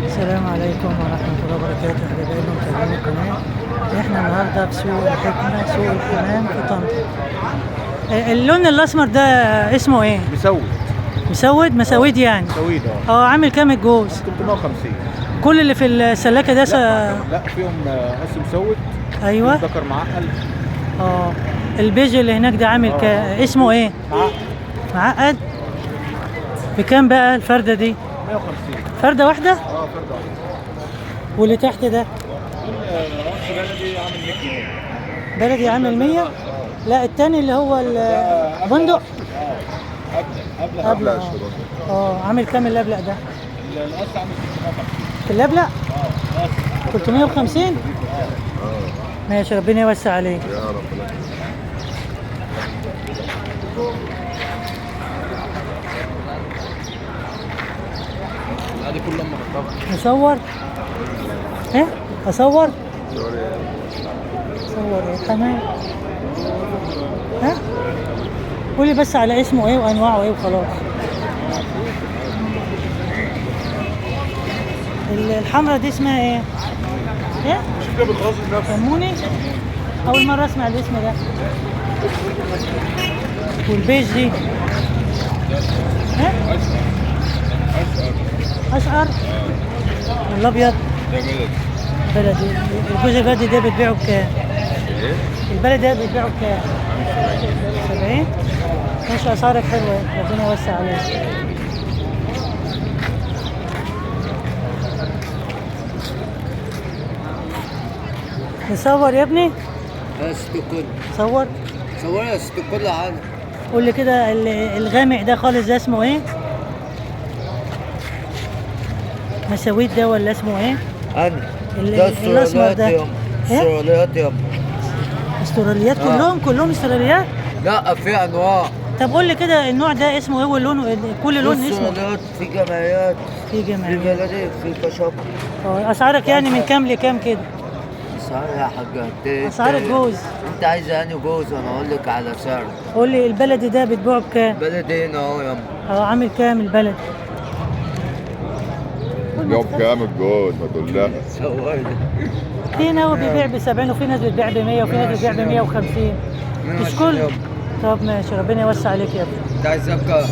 السلام عليكم ورحمة الله وبركاته، حبايبي متابعين القناة. احنا النهارده في سوق الحكمة، سوق الحمام في طنطا. اللون الأسمر ده اسمه ايه؟ مسود. مسود يعني؟ مسويد عامل كام الجوز؟ 350. كل اللي في السلاكة ده لا فيهم قسم مسود. ايوه ذكر معقل. البيج اللي هناك ده عامل اسمه ايه؟ معقد. بكام بقى الفردة دي؟ 150. فردة واحدة؟ فردة واحدة. واللي تحت ده؟ رأس بلدي عامل 100 جنيه. بلدي عامل 100؟ لا التاني اللي هو البندق. أبلق. عامل كام الأبلق ده؟ القص عامل 350. الأبلق؟ 350؟ ماشي، ربنا يوسع عليك يا رب. هذه كلها مرتبة. نصور؟ ايه؟ اصور؟ صور ايه؟ تمام. ها؟ قولي بس على اسمه ايه وانواعه ايه وخلاص. الحمرا دي اسمها ايه؟ ايه؟ شوف كده بتغذي النفس. سموني؟ اول مرة اسمع الاسم ده. والبيج دي؟ ايه؟ اشقر. والابيض ده بلد. بلدي. الجوز البلدي ده بتبيعه بكام؟ ايه؟ البلدي ده بتبيعه بكام؟ 70. ماشي، اسعارك حلوه، ربنا يوسع عليك. نصور يا ابني؟ ست صور. صوري ست كل حاجة. قول لي كده الغامق ده خالص ده اسمه ايه؟ مساويت ده ولا اسمه ايه؟ أنا الاسمر ده يوم استراليات يوم. استراليات كلهم استراليات؟ لا في أنواع. طب قول لي كده النوع ده اسمه ايه واللون، كل لون اسمه؟ استراليات في جمعيات، في في بلدي، في كشف. اسعارك يعني من كام لكام كده؟ اسعار يا حاجة اسعار الجوز. انت عايز يعني جوز انا اقول لك على سعر. قول لي البلدي ده بتبيعه بكام؟ بلدي هنا اهو ياما. عامل كام البلد؟ يوم كام الجوز ما تقول لها. صوري. في ناس بيبيع ب 70 وفي ناس بتبيع ب 100 وفي ناس بتبيع ب 150. مش كل. طب ماشي، ربنا يوسع عليك يا ابني. انت عايز ابقى